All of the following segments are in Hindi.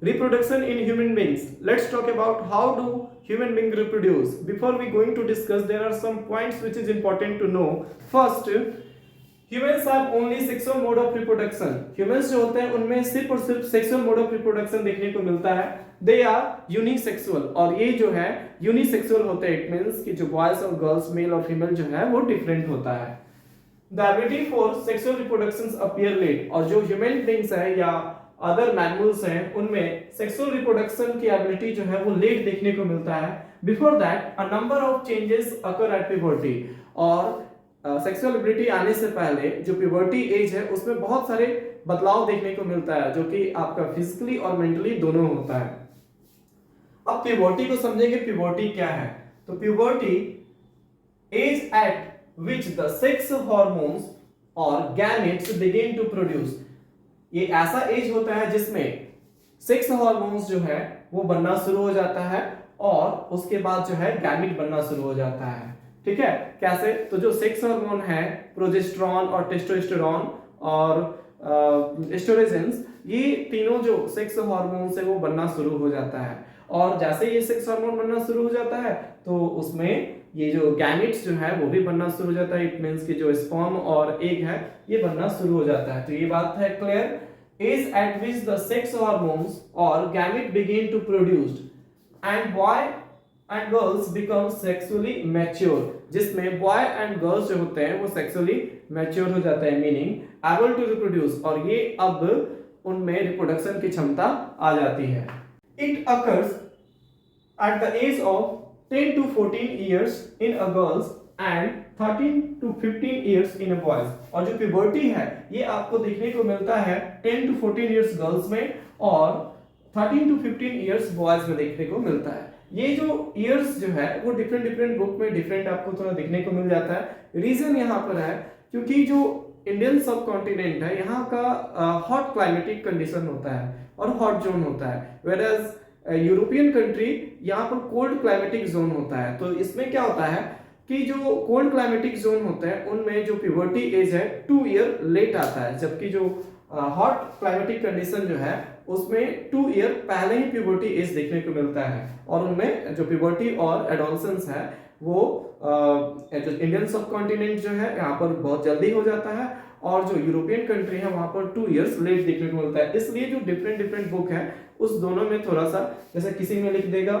Reproduction in human beings. Let's talk about how do human beings reproduce. Before we going to discuss, there are some points which is important to know. First, humans have only sexual mode of reproduction. Humans जो होते हैं उनमें सिर्फ और सिर्फ सेक्सुअल मोड ऑफ रिप्रोडक्शन देखने को मिलता है. दे आर यूनिसेक्सुअल, और ये जो है यूनिसेक्सुअल होते हैं. इट मींस कि जो बॉयज और गर्ल्स, मेल और फीमेल जो है वो डिफरेंट होता है. The ability for sexual reproductions appear late. और जो ह्यूमन बींग्स है या अदर मैमल्स हैं उनमें सेक्सुअल रिप्रोडक्शन की एबिलिटी जो है वो लेट देखने को मिलता है. Before that a number of changes occur at puberty. और सेक्सुअल एबिलिटी आने से पहले जो प्यूबर्टी एज है उसमें बहुत सारे बदलाव देखने को मिलता है, जो कि आपका फिजिकली और मेंटली दोनों होता है. अब प्यूबर्टी को समझेंगे. प्यूबर्टी क्या है? तो puberty age at which the sex hormones or gametes begin to produce. ये ऐसा एज होता है जिसमें सेक्स हार्मोन्स जो है वो बनना शुरू हो जाता है और उसके बाद जो है गैमेट बनना शुरू हो जाता है. ठीक है, कैसे? तो जो सेक्स हार्मोन है प्रोजेस्टेरॉन और टेस्टोस्टेरॉन और एस्ट्रोजेंस, ये तीनों जो सेक्स हार्मोन्स है वो बनना शुरू हो जाता है. और जैसे ये सेक्स हार्मोन बनना शुरू हो जाता है तो उसमें ये जो गैमेट्स जो है वो भी बनना शुरू हो जाता है. इट मींस कि जो स्पर्म और एग है ये बनना शुरू हो जाता है. तो ये बात है clear. Age at which the sex hormones और gamete begin to produced and boy and girls become sexually mature. जिसमें बॉय एंड गर्ल्स जो होते हैं वो सेक्सुअली मैच्योर हो जाते हैं, मीनिंग एबल टू रिप्रोड्यूस. और ये अब उनमें रिप्रोडक्शन की क्षमता आ जाती है. It occurs at the age of 10 to 14 years in a girls and 13 to 15 years in a boys. और जो प्यूबर्टी है ये आपको देखने को मिलता है 10 to 14 years गर्ल्स में और 13 to 15 years बॉयज में देखने को मिलता है. ये जो ईयर्स जो है वो डिफरेंट बुक में डिफरेंट आपको थोड़ा देखने को मिल जाता है. रीजन यहाँ पर है क्योंकि जो इंडियन सब कॉन्टिनेंट है यहाँ का हॉट क्लाइमेटिक कंडीशन होता है और हॉट जोन होता है, वेयर यूरोपियन कंट्री यहाँ पर कोल्ड क्लाइमेटिक जोन होता है. तो इसमें क्या होता है कि जो कोल्ड क्लाइमेटिक जोन होते हैं उनमें जो प्यूबर्टी एज है 2 ईयर लेट आता है, जबकि जो हॉट क्लाइमेटिक कंडीशन जो है उसमें 2 ईयर पहले ही प्यूबर्टी एज देखने को मिलता है. और उनमें जो प्यूबर्टी और एडोलसेंस है वो जो इंडियन सब कॉन्टिनेंट जो है यहाँ पर बहुत जल्दी हो जाता है और जो यूरोपियन कंट्री है वहां पर 2 इयर्स लेट देखने को मिलता है. इसलिए जो डिफरेंट बुक है उस दोनों में थोड़ा सा, जैसे किसी में लिख देगा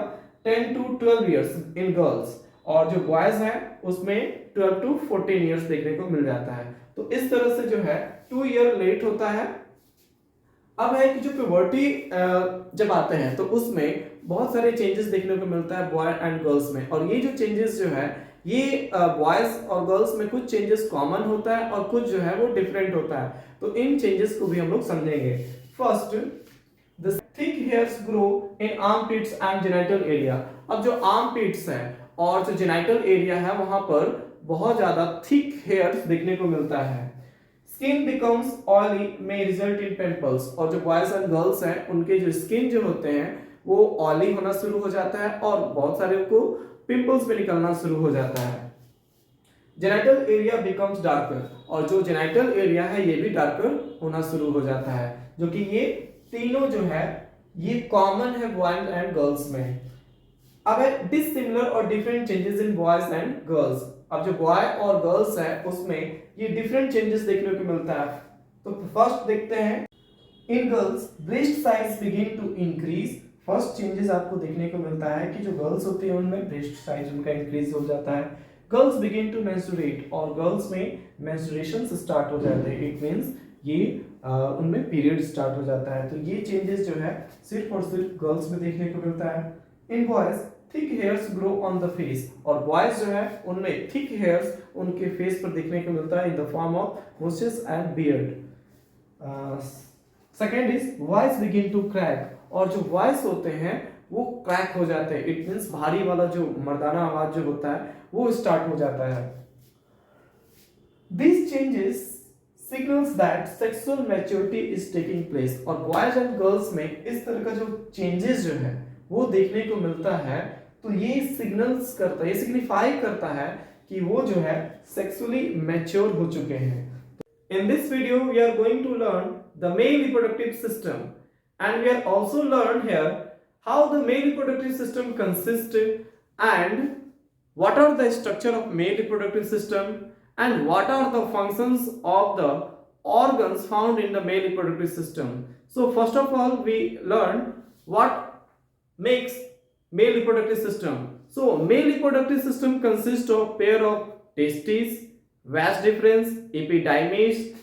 10 to 12 इयर्स इन गर्ल्स और जो बॉयज है उसमें 12 to 14 इयर्स देखने को मिल जाता है. तो इस तरह से जो है 2 ईयर लेट होता है. अब है कि जो प्यूबर्टी जब आते हैं तो उसमें बहुत सारे चेंजेस देखने को मिलता है बॉय एंड गर्ल्स में. और ये जो चेंजेस जो है ये बॉयज और गर्ल्स में कुछ चेंजेस कॉमन होता है और कुछ जो है वो डिफरेंट होता है. तो इन चेंजेस को भी हम लोग समझेंगे. First, the thick hairs grow in armpits and genital area. अब जो आर्मपिट्स है और जो जेनिटल एरिया है वहां पर बहुत ज्यादा थिक हेयर्स देखने को मिलता है. Skin becomes oily may result in pimples. और जो बॉयज एंड गर्ल्स हैं उनके जो स्किन जो होते हैं वो ऑयली होना शुरू हो जाता है और बहुत सारे को पिंपल्स भी निकलना शुरू हो जाता है. Genital area becomes darker. और जो जेनिटल एरिया है ये भी डार्कर होना शुरू हो जाता है, जो कि ये तीनों जो है ये कॉमन है बॉयज एंड गर्ल्स में. अब है डिसिमिलर और different changes in boys and girls. अब जो बॉय और गर्ल्स है उसमें ये डिफरेंट चेंजेस देखने को मिलता है. तो फर्स्ट देखते हैं, in girls breast size begin to increase. First changes आपको देखने को मिलता है कि जो गर्ल्स होती है उनमें ब्रेस्ट साइज उनका इंक्रीज हो जाता है. Girls begin to menstruate. और गर्ल्स में मेंस्ट्रुएशन स्टार्ट हो जाते हैं. इट मींस ये उनमें पीरियड स्टार्ट हो जाता है. तो ये चेंजेस जो है सिर्फ और सिर्फ गर्ल्स में देखने को मिलता है. In boys thick hairs grow on the face. और बॉयज जो है उनमें थिक हेयर्स उनके फेस पर देखने को मिलता है in the form of moustache and beard. Second is voice begin to crack. और जो वॉइस होते हैं वो क्रैक हो जाते हैं. इट मींस भारी वाला जो मर्दाना आवाज जो होता है वो स्टार्ट हो जाता है. These changes signals that sexual maturity is taking place. और बॉयज एंड गर्ल्स में इस तरह का जो चेंजेस जो है वो देखने को मिलता है. तो ये सिग्नल्स करता है, ये सिग्निफाई करता है कि वो जो है सेक्सुअली मैच्योर हो चुके हैं. In this video we are going to learn the male reproductive system and we have also learned here how the male reproductive system consists and what are the structure of male reproductive system and what are the functions of the organs found in the male reproductive system. So first of all we learn what makes male reproductive system. So male reproductive system consists of pair of testes, vas deferens, epididymis,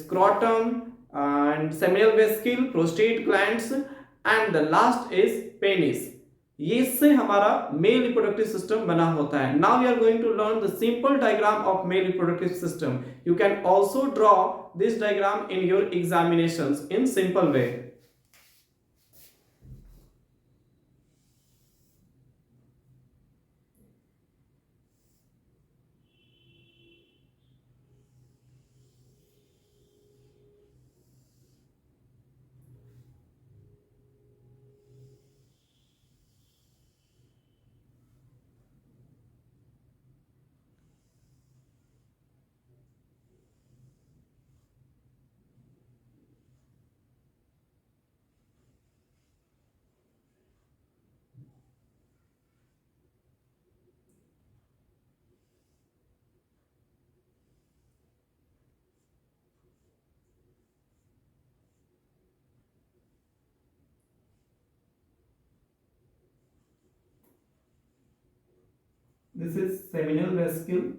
scrotum and seminal vesicule, prostate glands and the last is penis. ये इससे हमारा मेल रिप्रोडक्टिव सिस्टम बना होता है. Now we are going to learn the simple diagram of male reproductive system. You can also draw this diagram in your examinations in simple way. This is seminal vesicule.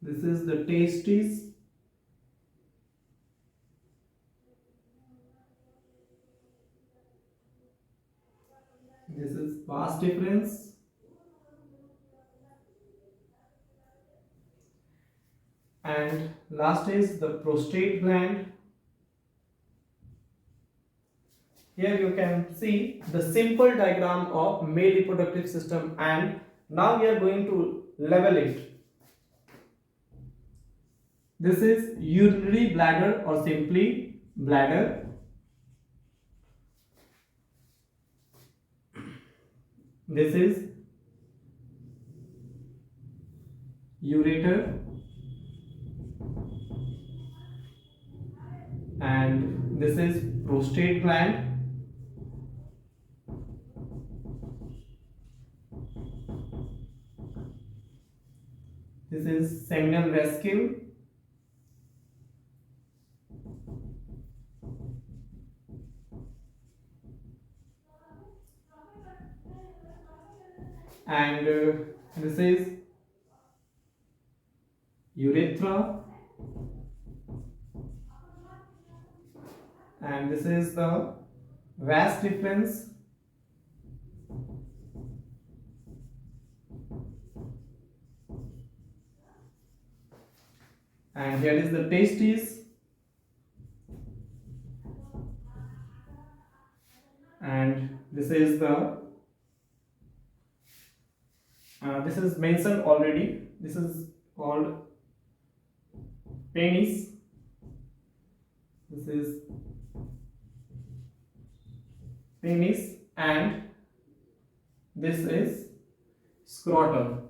This is the testes. This is vas deferens. And last is the prostate gland. Here you can see the simple diagram of male reproductive system, and now we are going to level it. This is urinary bladder or simply bladder. This is ureter and this is prostate gland. This is seminal vesicule. And this is urethra, and this is the vas deferens, and here is the testes, and this is the this is mentioned already. This is called penis. This is penis and this is scrotum.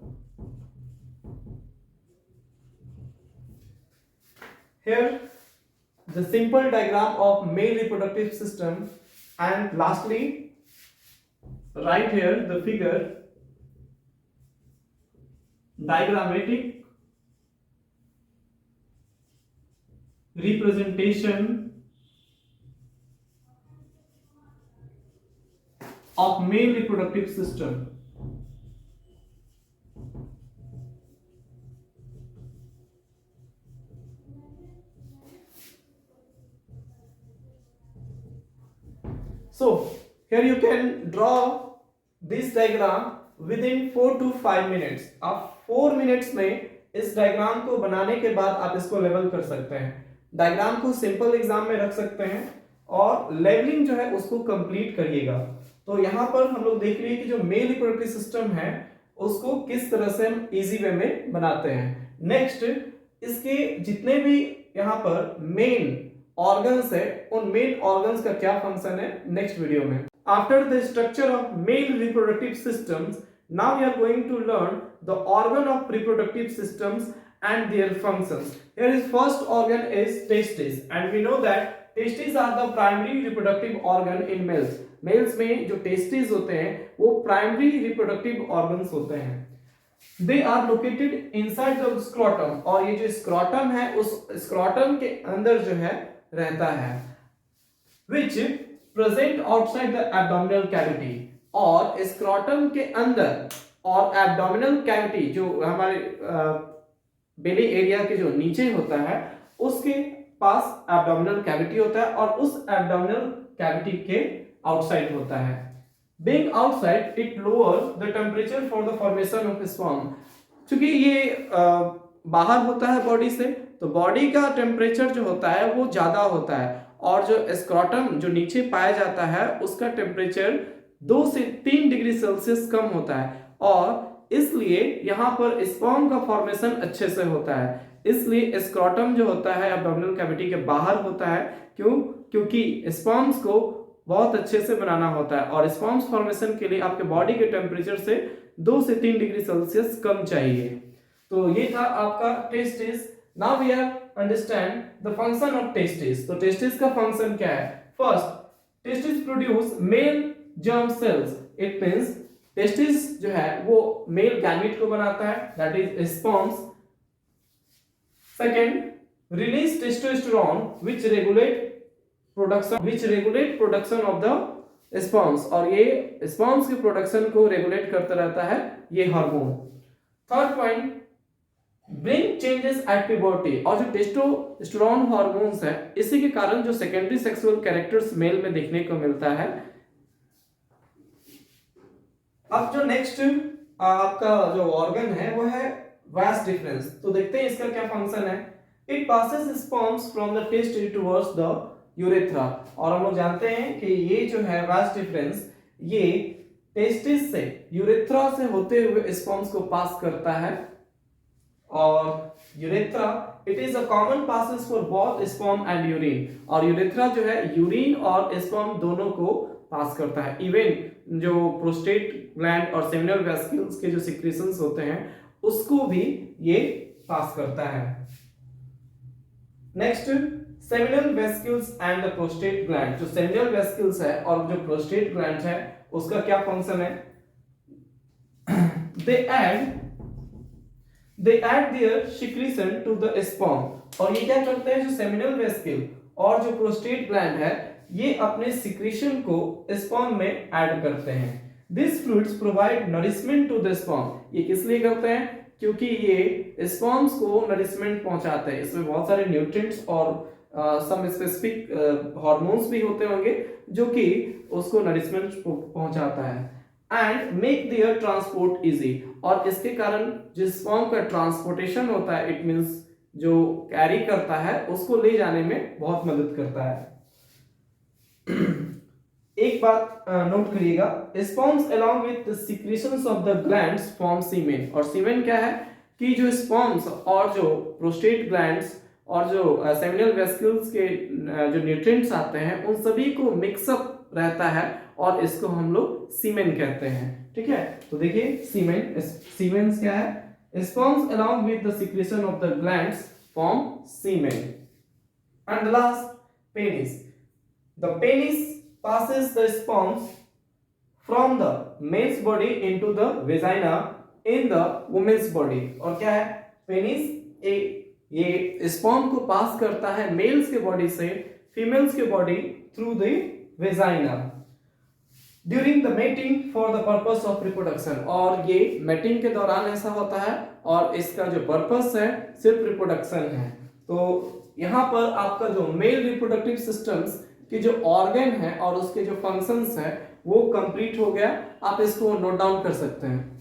Here the simple diagram of male reproductive system, and lastly right here the figure diagrammatic representation of male reproductive system. So here you can draw this diagram within 4 to 5 minutes. आप 4 मिनट्स में इस डायग्राम को बनाने के बाद आप इसको लेवल कर सकते हैं। डायग्राम को सिंपल एग्जाम में रख सकते हैं और लेवलिंग जो है उसको कंप्लीट करिएगा। तो यहाँ पर हम लोग देख रहे हैं कि जो मेल रिप्रोडक्टिव सिस्टम है उसको किस तरह से हम इजी वे में बनाते हैं। नेक्स्ट, इसके जितने भी यहाँ पर मेन ऑर्गन्स है उन मेन ऑर्गन्स का क्या फंक्शन है नेक्स्ट वीडियो में। After the structure of male reproductive systems, now we are going to learn the organ of reproductive systems and their functions. Here is first organ is testes, and we know that testes are the primary reproductive organ in males. Males में जो testes होते हैं वो primary reproductive organs होते हैं। They are located inside the scrotum, और ये जो scrotum है उस scrotum के अंदर जो है रहता है, which present outside the abdominal cavity। और स्क्रोटम के अंदर और एब्डोमिनल कैविटी जो हमारे बेली एरिया के जो नीचे होता है उसके पास एब्डोमिनल कैविटी होता है और उस एब्डोमिनल कैविटी के आउटसाइड होता है। Being outside it lower the temperature for the formation of sperm. क्योंकि ये बाहर होता है बॉडी से, तो बॉडी का टेम्परेचर जो होता है वो ज्यादा होता है और जो स्क्रोटम जो नीचे पाया जाता है उसका टेम्परेचर 2 से 3 डिग्री सेल्सियस कम होता है और इसलिए यहाँ पर स्पर्म का फॉर्मेशन अच्छे से होता है। इसलिए स्क्रोटम जो होता है एब्डोमिनल कैविटी के बाहर होता है। क्योंकि स्पर्म्स को बहुत अच्छे से बनाना होता है और स्पर्म्स फॉर्मेशन के लिए आपके बॉडी के टेम्परेचर से 2 से 3 डिग्री सेल्सियस कम चाहिए। तो ये था आपका testis. Now we are understand the function of testis. तो टेस्टिस का फंक्शन क्या है? First, testis produce male germ cells. It means testis जो है वो मेल गैमेट को बनाता है, that is sperms. Second, release testosterone which regulate production of the sperms, और ये sperms के प्रोडक्शन को रेगुलेट करता रहता है ये hormone. Third point, bring changes at puberty, और जो टेस्टोस्टेरोन हार्मोन्स है इसी के कारण जो सेकेंडरी सेक्सुअल कैरेक्टर्स मेल में देखने को मिलता है। अब जो नेक्स्ट आपका जो ऑर्गन है वो है वास डिफरेंस। तो देखते हैं इसका क्या फंक्शन है। It passes sperms from the test towards the urethra, और हम लोग जानते हैं कि ये जो है वास डिफरेंस ये टेस्टिस से यूरेथ्रा से होते हुए स्पर्म्स को पास करता है। और urethra it is a common passes for both sperm and urine, और यूरेथ्रा जो है यूरिन और स्पर्म दोनों को पास करता है। इवन जो प्रोस्टेट ग्लैंड और सेमिनल वेसिकल्स के जो सिक्रीशंस होते हैं उसको भी ये पास करता है। Next, seminal vesicles and the prostate gland. जो सेमिनल वेसिकल्स है और जो प्रोस्टेट ग्लैंड है उसका क्या फंक्शन है? they add their secretion to the sperm, और ये क्या करते हैं जो सेमिनल वेसिकल और जो प्रोस्टेट ग्लैंड है ये अपने सिक्रीशन को स्पर्म में ऐड करते हैं। This fluids provide nourishment to the sperm. ये किस लिए करते हैं? क्योंकि ये स्पर्म्स को नरिशमेंट पहुंचाते हैं। इसमें बहुत सारे न्यूट्रिएंट्स और सम स्पेसिफिक हार्मोन्स भी होते होंगे जो कि उसको नरिशमेंट पहुंचाता है। And make their transport easy, और इसके कारण जिस स्पर्म का ट्रांसपोर्टेशन होता है इट मींस जो कैरी करता है उसको ले जाने में बहुत मदद करता है। एक बात नोट करिएगा, sperms along with the secretions of the glands form semen, और सीमेन क्या है कि जो स्पर्म्स और जो प्रोस्टेट ग्लैंड्स और जो सेमिनल वेसिकल्स के जो न्यूट्रिएंट्स आते हैं उन सभी को मिक्सअप रहता है और इसको हम लोग सीमेन कहते हैं। ठीक है, तो देखिए सीमेन क्या है? Sperms along with the secretion of the glands form semen. And the last, penis. The penis passes the sperms from the male's body into the vagina in the woman's body, और क्या है? पेनिस ये स्पर्म को पास करता है मेल्स के बॉडी से फीमेल्स के body through the vagina during the mating for the purpose of reproduction, और ये मेटिंग के दौरान ऐसा होता है और इसका जो पर्पस है सिर्फ रिप्रोडक्शन है। तो यहाँ पर आपका जो मेल रिप्रोडक्टिव सिस्टम्स कि जो ऑर्गन है और उसके जो फंक्शंस है वो कंप्लीट हो गया। आप इसको नोट डाउन कर सकते हैं।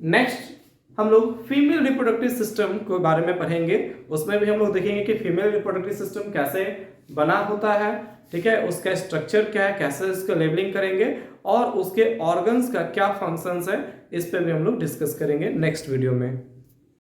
नेक्स्ट हम लोग फीमेल रिप्रोडक्टिव सिस्टम के बारे में पढ़ेंगे। उसमें भी हम लोग देखेंगे कि फीमेल रिप्रोडक्टिव सिस्टम कैसे बना होता है, ठीक है, उसका स्ट्रक्चर क्या है, कैसे इसको लेबलिंग करेंगे और उसके ऑर्गन्स का क्या फंक्शंस है, इस पे भी हम लोग डिस्कस करेंगे नेक्स्ट वीडियो में।